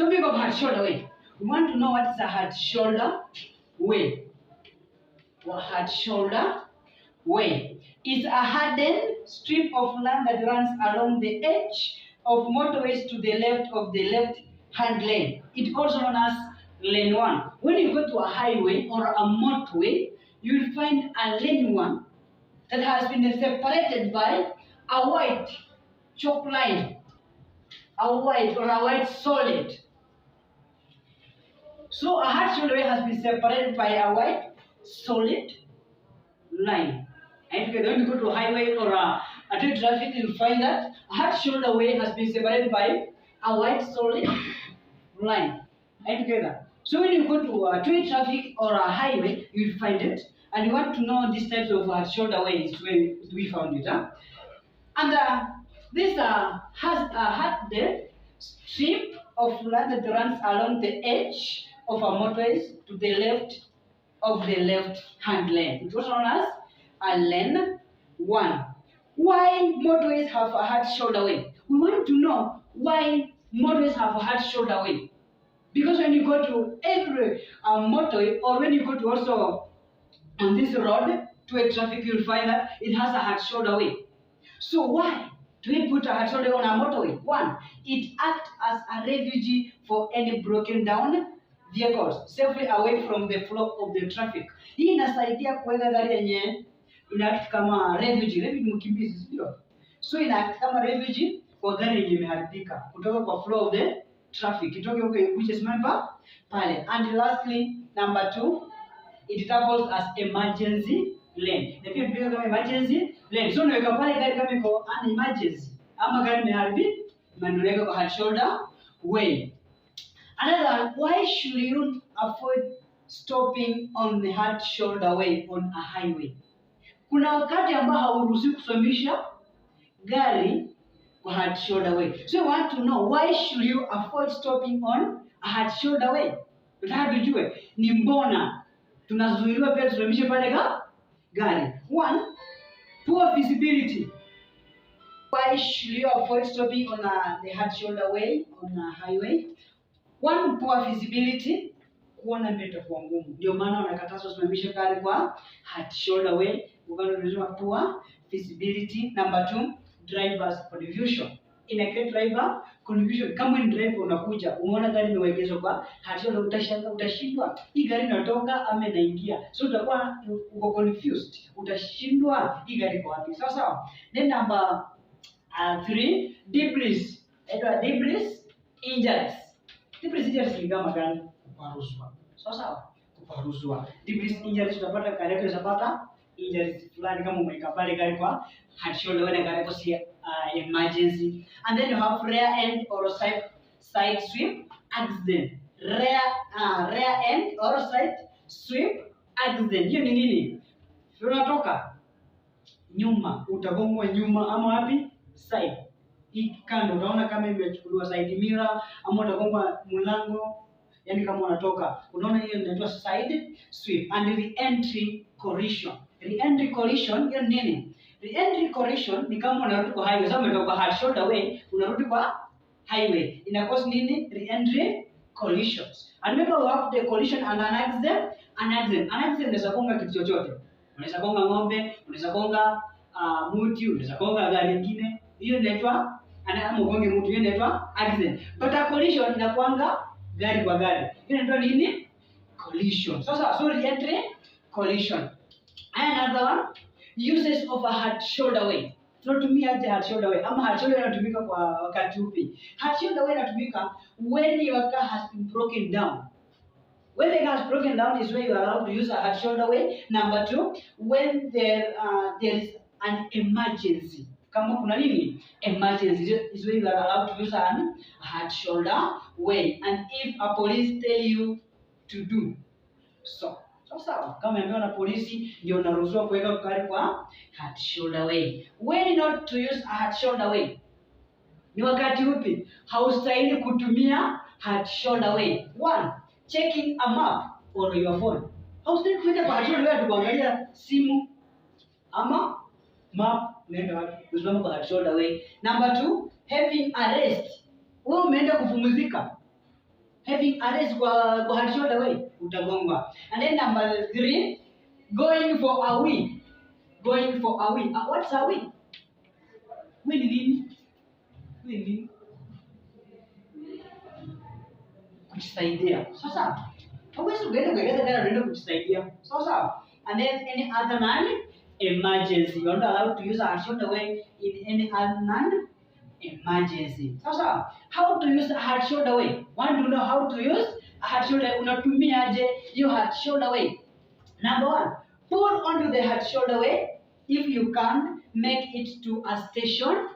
Topic of hard shoulder way. We want to know what is a hard shoulder way. Hard shoulder way is a hardened strip of land that runs along the edge of motorways to the left of the left-hand lane. It also known as lane 1. When you go to a highway or a motorway, you will find a lane 1 that has been separated by a white chalk line, a white solid. So a hard shoulder way has been separated by a white solid line. And when you go to a highway or a traffic, you'll find that a hard shoulder way has been separated by a white solid line. And together. So when you go to a traffic or a highway, you'll find it. And you want to know these types of shoulder ways where we found it. And this has a hardened strip of land that runs along the edge of a motorways to the left of the left-hand lane. It was known as a lane 1. Why motorways have a hard shoulder way? We want to know why motorways have a hard shoulder way. Because when you go to every motorway, or when you go to also on this road to a traffic, you'll find that it has a hard shoulder way. So why do we put a hard shoulder on a motorway? 1, it acts as a refuge for any broken down vehicles safely away from the flow of the traffic. Hii inasaidia kuweka gari yenye inact kama refuge mkimbizi, sio? So inact kama refuge kwa gari yenye imeharibika kutoka kwa flow of the traffic. Itoke huko which is member pale. And lastly, number 2, it doubles as emergency lane. Na pia pia kama emergency lane. So unaweka pale gari kama iko an emergency ama gari imeharibika, unaweka kwa hard shoulder way. Another, why should you avoid stopping on the hard shoulder way on a highway? Kuna wakati ambao hauruhusiwi kusimamisha gari kwa hard shoulder way. So you want to know why should you avoid stopping on a hard shoulder way? Tunataka tujue ni mbona tunazuiliwa pia tusimamishe pale gari. 1, poor visibility. Why should you avoid stopping on the hard shoulder way on a highway? 1, poor visibility, kuona mbele itakuwa ngumu. Ndio maana wanakatazwa usimamishe gari kwa hard shoulder way. Unaona poor visibility. Number 2, driver's confusion. Ina driver confusion. Kama ni driver unakuja, umeona gari imewekezwa kwa hard shoulder, utashindwa hii gari inatoka ama inaingia. So utakuwa uko confused. Utashindwa hii gari kwa wapi. Sawa sawa. Then number 3, debris. Debris injuries. Debris injuries ni kama gani? Kuparuzwa. Sawa. Kuparuzwa. Debris injuries utapata gari yako itapata injuries fulani kama umeweka pale gari kwa hard shoulder way na gari yako si emergency. And then you have rear end or side sweep accident. Rear end or side sweep accident. Hiyo ni nini? Unatoka nyuma, utagongwa nyuma ama wapi? Side. Hii kando unaona kama imechukuliwa side mirror ama utagongwa mlango, yani kama unatoka. Unaona hiyo inaitwa side sweep. And re-entry collision. Re-entry collision hiyo nini? Re-entry collision ni kama unarudi kwa highway. Sasa umetoka kwa hard shoulder way, unarudi kwa highway. Ina cause nini? Re-entry collisions. And maybe we have the collision and an accident. An accident inaweza gonga kitu chochote. Unaweza gonga ng'ombe, unaweza gonga mti, unaweza gonga gari nyingine. Hiyo inaitwa ama ugonge mtu, hiyo inaitwa accident. But a collision inakuanga gari kwa gari. Hiyo inaitwa nini? Collision. Sasa so re-entry collision. And another one, uses of a hard shoulder way. Tunatumia aje hard shoulder way? Ama hard shoulder inatumika kwa wakati upi? Hard shoulder way inatumika when your car has been broken down. When the car is broken down is where you are allowed to use a hard shoulder way. Number 2, when there is an emergency. Kama kuna nini? Emergency is where you are allowed to use a hard shoulder way. And if a police tell you to do so. Sawa. Kama ambiwa na polisi ndio unaruhusiwa kuweka gari kwa hard shoulder way. When not to use a hard shoulder way? Ni wakati upi haustahili kutumia hard shoulder way? 1, checking a map or your phone. Haustahili kuweka kwa hard shoulder way kuangalia simu ama map, nenda wapi? Usimame kwa hard shoulder way. Number 2, having a rest. Wewe umeenda kupumzika. having arrest kwa hard shoulder way, utagongwa. And then number 3, going for a wee. Going for a wee. What's a wee? Wee ni nini? Wee ni nini? Kujisaidia. Sasa, hauwezi ukaenda kueleza gari unaenda kujisaidia. Sasa, and then any other non-emergency. You're not allowed to use a hard shoulder way in any other non-emergency. Sasa, how to use a hard shoulder way? Want to know how to use a hard shoulder? Unatumia aje hiyo hard shoulder way? Number 1, pull onto the hard shoulder way. If you can't make it to a station,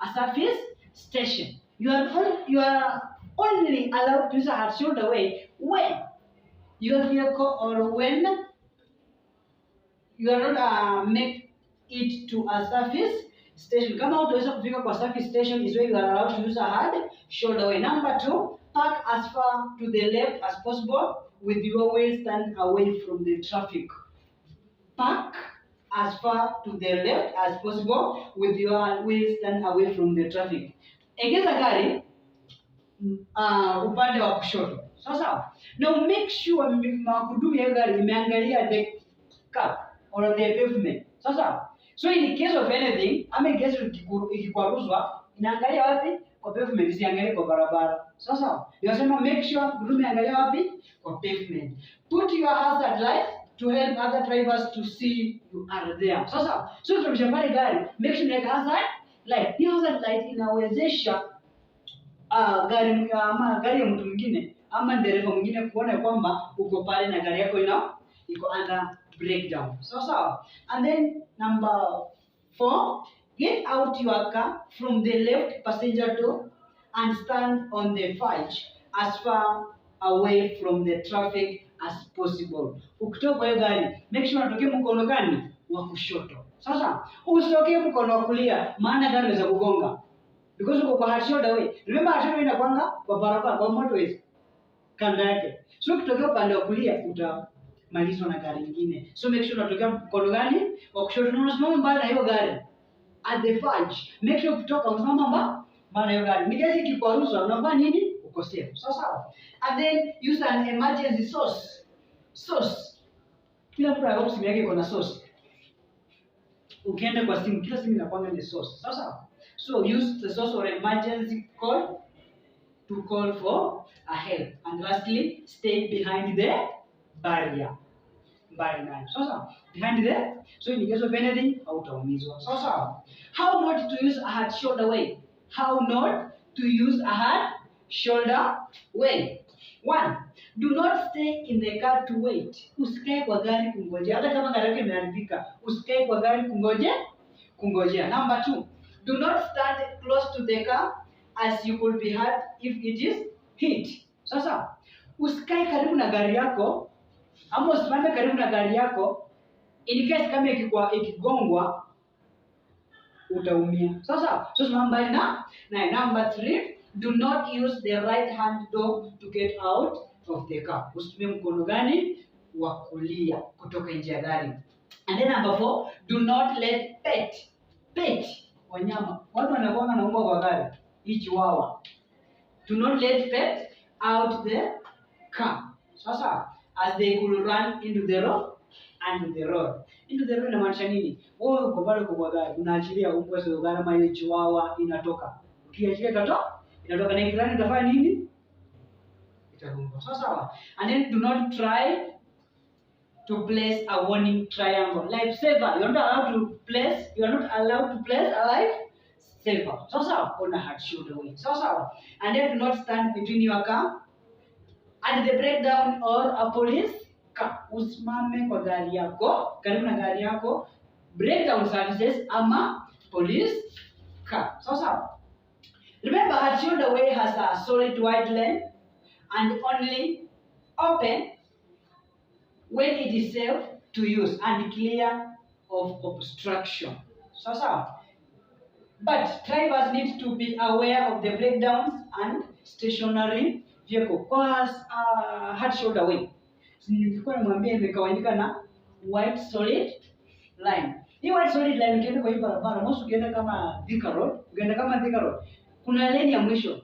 a service station, you are only allowed to use a hard shoulder way when your vehicle or when you are not make it to a service station. Kama utaweza kufika kwa service station is where you are allowed to use a hard shoulder way. Number 2, park as far to the left as possible with your wheels turned away from the traffic. Park as far to the left as possible with your wheels turned away from the traffic. Egeza gari upande wa kushoto. Sawa. Now make sure magurudumu ya gari imeangalia the curb or the pavement. Sawa. So in case of anything, ama in case ikikwaruzwa, inaangalia wapi? Kwa pavement, isiangalie kwa barabara. Sawa. Yasema make sure gurudumu iangalia wapi? Kwa pavement. Put your hazard light to help other drivers to see you are there. Sasa, so tunapishapale gari, make sure like hazard light. Hiyo hazard light inawezesha gari ya mtu mwingine ama dereva mwingine kuona kwamba uko pale na gari yako iko under breakdown. Sasa, and then number 4, get out your car from the left passenger door and stand on the verge as far away from the traffic as possible. Ukitoka hiyo gari, make sure unatokea mkono gani? Wa kushoto. Sasa, usitokee mkono wa kulia, maana gari inaweza kugonga. Because uko kwa hard shoulder way. Remember hard shoulder way inakwanga kwa barabara, kwa motorways kando yake. So ukitokea upande wa kulia utamalizwa na gari nyingine. So make sure unatokea mkono gani? Wa kushoto. Na unasimama mbali na hiyo gari. At the verge. Make sure ukitoka unasimama mbali na hiyo gari. Ni gari ikikwaruzwa unafanya nini? Uko safe. Sawa. And then use an emergency source. Kila mtu anao simu yake iko na source. Ukienda kwa simu, kila simu inakuwa na source. Sawa. So use the source or emergency call to call for a help. And lastly, stay behind the barrier. So behind there, so in case of anything, hautaumizwa. So how not to use a hard shoulder way? How not to use a hard shoulder way? 1, do not stay in the car to wait. Usikae kwa gari kungojea. Hata kama gari yako imeharibika, usikae kwa gari kungojea. Number 2, do not stand close to the car as you could be hurt if it is hit. Sasa, usikae karibu na gari yako ama usimame karibu na gari yako in case kama ikigongwa utaumia. Sasa, so simama mbali na number 3, do not use the right hand door to get out of the car. Usitumie mkono gani? Wa kulia kutoka nje ya gari. And then number 4, do not let pet wanyama. Watu wanakuwa na mbwa kwa gari. Chihuahua. Do not let pet out the car. Sasa, as they could run into the road. Into the road inamaanisha nini? Wewe uko pale kwa gari, unaachilia mbwa sio gari ama ile chihuahua inatoka. Ukiachilia inatoka na ikirani itafanya nini? Itagonga. Sawa. And then do not try to place a warning triangle. Life saver. You are not allowed to place a life saver. Sawa. On a hard shoulder way. Sawa. And then do not stand between your car and the breakdown or a police car. Usimame kwa gari yako, karibu na gari yako, breakdown services ama police car. Sawa. Remember, hard shoulder way has a solid wide lane and only open when it is safe to use and clear of obstruction. But drivers need to be aware of the breakdowns and stationary vehicle. Cause hard shoulder way. Nilikuwa namwambia imegawanyika na white solid line. Hii white solid line ukienda kwa hii barabara, most ukienda kama Thika Road, kuna lane ya mwisho.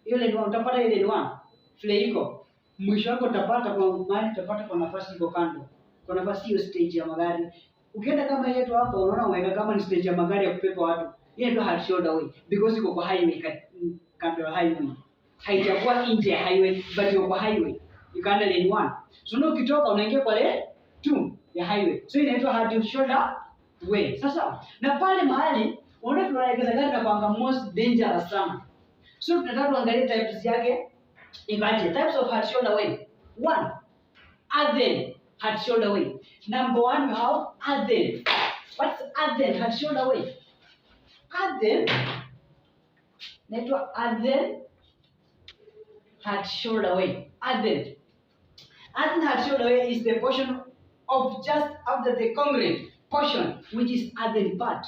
Hiyo lane utapata ile lane 1. vile iko. Mwisho wako utapata kwa mahali utapata kwa nafasi iko kando. Kwa nafasi hiyo stage ya magari. Ukienda kama yetu hapo unaona umeweka kama ni stage ya magari ya kupepa watu. Hiyo ndio hard shoulder way because iko kwa highway kando ya highway. Haijakuwa nje ya highway but iko kwa highway. Ikaenda lane 1. So ndio ukitoka unaingia kwa lane 2 ya highway. So inaitwa hard shoulder way. Sasa na pale mahali unaona tunaelekeza gari na kwanga most dangerous sana. So tunataka tuangalie types yake. Imagine types of hard shoulder way. 1. Earthen hard shoulder way. Number 1 you have earthen. What's earthen hard shoulder way? Earthen inaitwa earthen hard shoulder way. Earthen hard shoulder way is the portion of just after the concrete portion which is earthen part.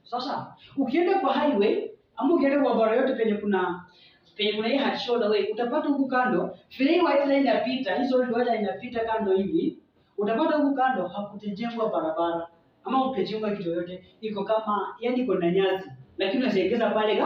Sasa ukienda kwa highway ama ukienda kwa barabara yote penye kuna hii hard shoulder way utapata huku kando vile hii white line inapita, hizo white line inapita kando hivi, utapata huku kando hakutejengwa barabara ama utejengwa kitu yote, iko kama yani iko na nyasi, lakini unaseekeza pale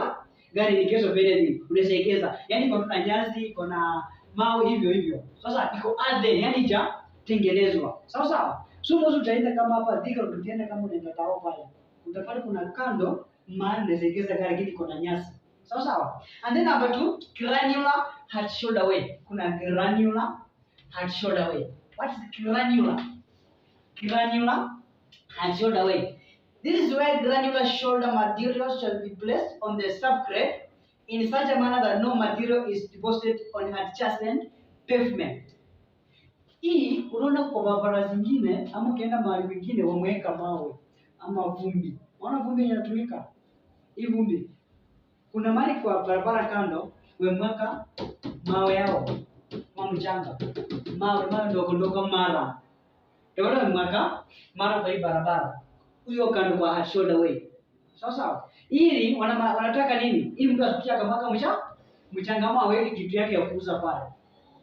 gari ni kesho mbele hivi unaseekeza, yani iko na nyasi, iko na mawe hivyo. Sasa iko earthen, yani ja tengenezwa sawa sawa. So mwanzo utaenda kama hapa Thika, utaenda kama unaenda Tao pale, utapata kuna kando mahali unaseekeza gari lakini iko na nyasi. Sawa sawa. And then number 2, granular hard shoulder way. Kuna granular hard shoulder way. What is granular? Granular hard shoulder way. This is where granular shoulder material shall be placed on the subgrade in such a manner that no material is deposited on adjacent pavement. Hii unaona kwa barabara zingine ama ukienda mahali kwingine wameweka mawe ama vumbi. Unaona vumbi inatumika? Hii vumbi. Kuna mahali kwa barabara kando wemweka mawe yao, mchanga, mawe ndogo mara. Ndio wemweka mara kwa hii barabara. Huyo kando kwa hard shoulder way. Sawa. Ili wanataka nini? Ili mtu asikie akamweka mchanga ama aweke kitu yake ya kuuza pale.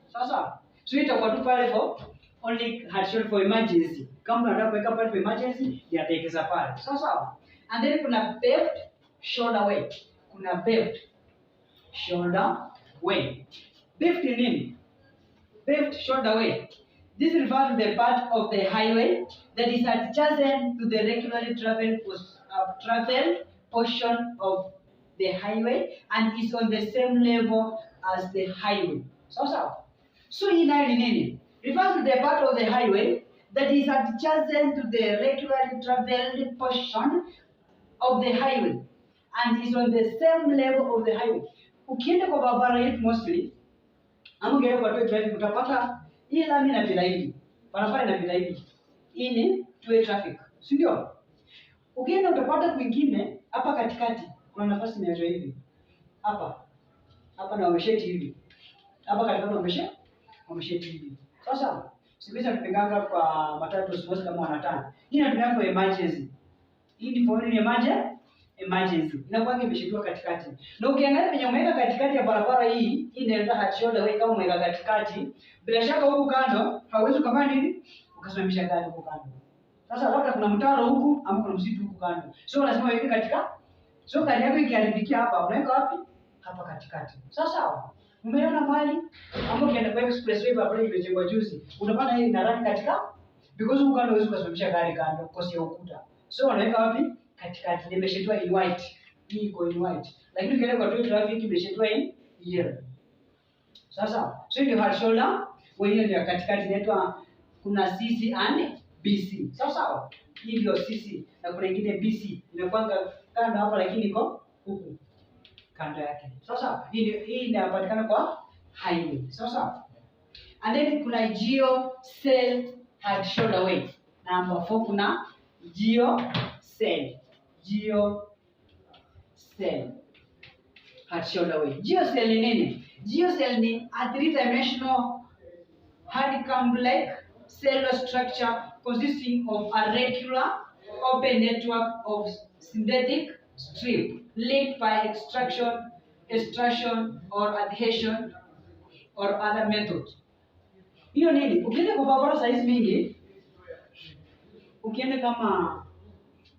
Sawa. So itakuwa tu pale for only hard shoulder for emergency. Kama unataka kuweka pale for emergency, yatekeza pale. Sawa. And then kuna paved shoulder way. Kuna paved shoulder way. Paved ni nini? Paved shoulder way. This refers to the part of the highway that is adjacent to the regularly traveled portion of the highway and is on the same level as the highway. So hii nayo ni nini? Refers to the part of the highway that is adjacent to the regularly traveled portion of the highway and is on the same level of the highway. Ukienda kwa barabara yetu mostly, ama ukienda kwa two traffic utapata hii lami inapita hivi, barabara inapita hivi. Hii ni two traffic, si ndio? Ukienda utapata kwingine hapa katikati kuna nafasi inayoitwa hivi. Hapa na wamesheti hivi. Hapa katikati wamesheti hivi. Sasa sisi tunapiganga kwa matatu suppose kama wanatano. Hii inatumika kwa emergency. Hii ni for emergency. Inakuwa imeshikwa katikati. Na ukiangalia penye umeweka katikati ya barabara hii inaitwa hard shoulder way. Kama umeweka katikati, bila shaka huku kando hauwezi kufanya nini? Ukasimamisha gari huku kando. Sasa labda kuna mtaro huku ama kuna msitu huku kando. So lazima uweke katika. So gari yako ikiharibikia hapa, unaweka wapi? Hapa katikati. Sawa. Umeona mali ama ukienda kwa expressway barabara imejengwa juzi, unapata hii inarani katika because huko kando huwezi kusimamisha gari kando kwa sababu ukuta. So wanaweka wapi? Katikati. Imeshetwa in white. Hii iko in white. Lakini ukienda kwa two traffic imeshetwa in yellow. Sasa, so ndio hard shoulder, wewe ndio katikati inaitwa kuna CC and BC. Sawa. Hii ndio CC na kuna nyingine BC. Inakwanga kando hapa lakini iko huku kando yake. Sasa hii inapatikana kwa highway. Sasa and then kuna geo cell hard shoulder way. Number 4 kuna geo cell hard shoulder way. Geo cell ni nini? Geo cell ni a three-dimensional honeycomb-like cellular structure consisting of a regular open network of synthetic strip linked by extraction or adhesion or other methods. Hiyo nini? Ukienda kwa barabara size mingi, ukienda kama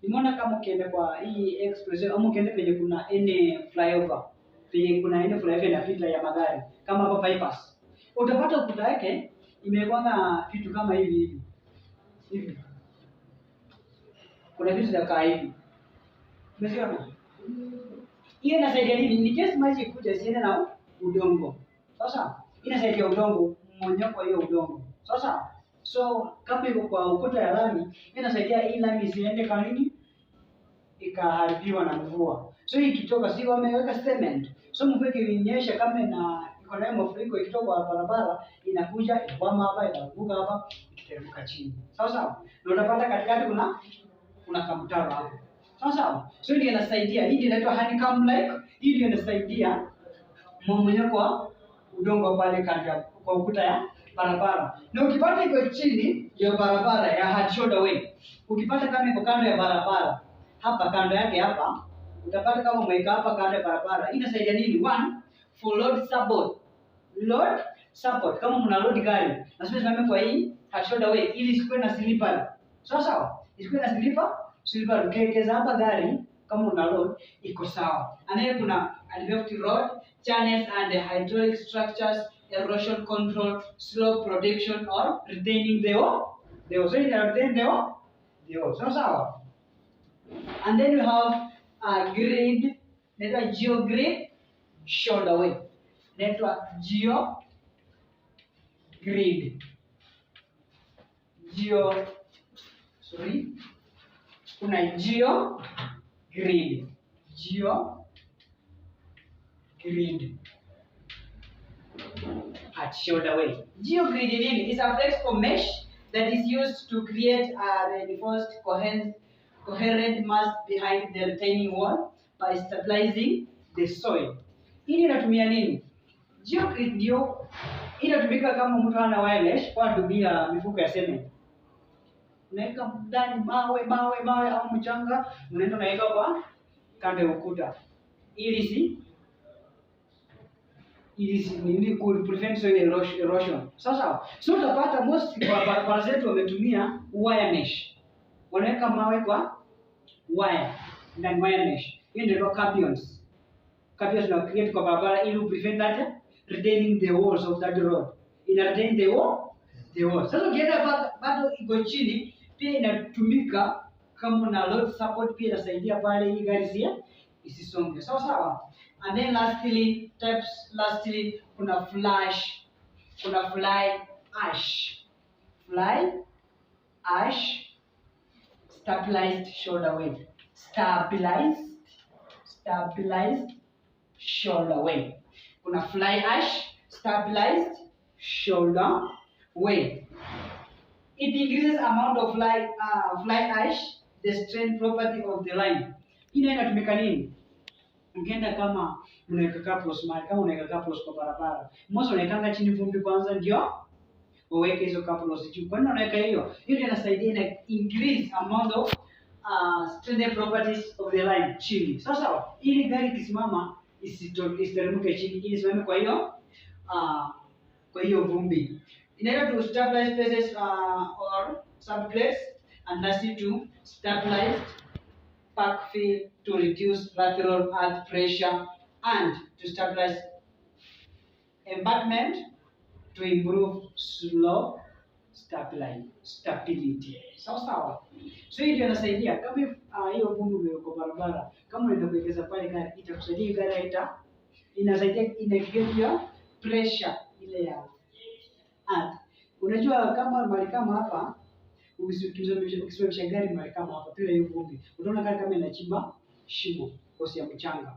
nimeona kama ukienda kwa hii express au ukienda penye kuna ene flyover, penye kuna ene flyover inapita ya magari kama hapa bypass. utapata ukuta yake imekuwa na vitu kama hivi. Kuna vitu za kaa hivi. Umeziona? Hiyo inasaidia nini? Ni just maji kuja siende na udongo. Sasa inasaidia udongo, mmonyoko hiyo udongo. Sasa so kama iko kwa ukuta ya lami, inasaidia hii lami isiende kwa nini? Ikaharibiwa na mvua. So hii ikitoka, si wameweka cement. So mvua ikinyesha kama na iko na mafuriko, ikitoka kwa barabara inakuja ikwama hapa, inaanguka hapa, ikiteremka chini. Sawa sawa. Na utapata katikati kuna kamtaro hapo. Sawa sawa. So ndio inasaidia. Hii inaitwa honeycomb like. Hii ndio inasaidia mmomonyoko wa udongo pale kando kwa ukuta ya barabara. Na ukipata iko chini ya barabara ya hard shoulder way. Ukipata kama iko kando ya barabara, hapa kando yake hapa, utapata kama umeweka hapa kando ya barabara. Inasaidia nini? One, for load support. Load support. Kama mna load gari, lazima simame kwa hii hard shoulder way ili isikuwe na slipper. Sawa sawa. Isikuwe na slipper ukiwekeza hapa gari kama una load iko sawa. And then kuna elevated road, channels and hydraulic structures, erosion control, slope protection or retaining the so you can retain the sawa. And then you have a grid, netwa geogrid shoulder way. Netwa geogrid. Kuna geogrid. At shoulder way. Geogrid is a flexible mesh that is used to create a reinforced coherent mass behind the retaining wall by stabilizing the soil. Hii inatumia nini? Geogrid ndio inatumika kama mtu ana wire mesh kwa kutumia mifuko ya cement. Unaweka ndani mawe au mchanga, unaenda unaweka kwa kando ya ukuta. Ili ku prevent soil erosion. Sasa so utapata most kwa barabara zetu wametumia wire mesh. Wanaweka mawe kwa wire ndani wire mesh. Hiyo ndio capions. Capions na create kwa barabara ili prevent that retaining the walls of that road. Ina retain the wall. Sasa ukienda bado iko chini pia inatumika kama na load support, pia inasaidia pale hii gari isisonge. Sawa. And then lastly kuna fly ash stabilized shoulder way. Stabilized shoulder way. Kuna fly ash stabilized shoulder way. It increases amount of fly ash, the strain property of the line. Ina inatumika nini? Ukienda kama unaweka caplos mahali, kama unaweka caplos kwa barabara, mwanzo unaikanga chini vumbi kwanza ndio uweke hizo caplos juu. Kwa nini unaweka hiyo? Hiyo inasaidia na increase amount of strain properties of the line chini. Sasa ili gari kisimama isiteremke chini, ili simame kwa hiyo vumbi. In order to stabilize places or subplates, and lastly to stabilize backfill to reduce lateral earth pressure, and to stabilize embankment to improve slope stability. Sawa. So hii inasaidia kama hiyo vumbi umeweka barabara, kama unaenda kuwekeza pale gari, itakusaidia gari inasaidia inakiweka pressure ile ya earth. Unajua kama mahali kama hapa ukisimamisha gari mahali kama hapa pia hiyo vumbi, utaona gari kama inachimba shimo kosi ya mchanga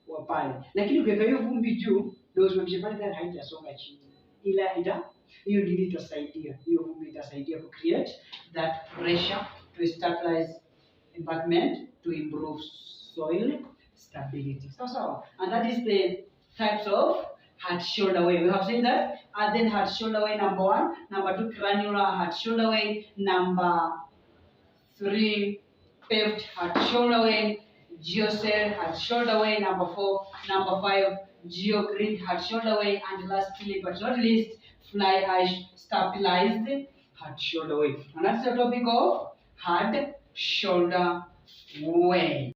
wa pale, lakini ukiweka hiyo vumbi juu ndio usimamishe pale gari haitasonga chini, ila hiyo ndio itasaidia, hiyo vumbi itasaidia to create that pressure to stabilize embankment to improve soil stability. Sawa. And that is the types of hard shoulder way. We have seen that. And then hard shoulder way number 1, number 2 granular hard shoulder way, number 3 paved hard shoulder way, geocell hard shoulder way, number 4, number 5 geogrid hard shoulder way, and lastly but not least fly ash stabilized hard shoulder way. And that's the topic of hard shoulder way.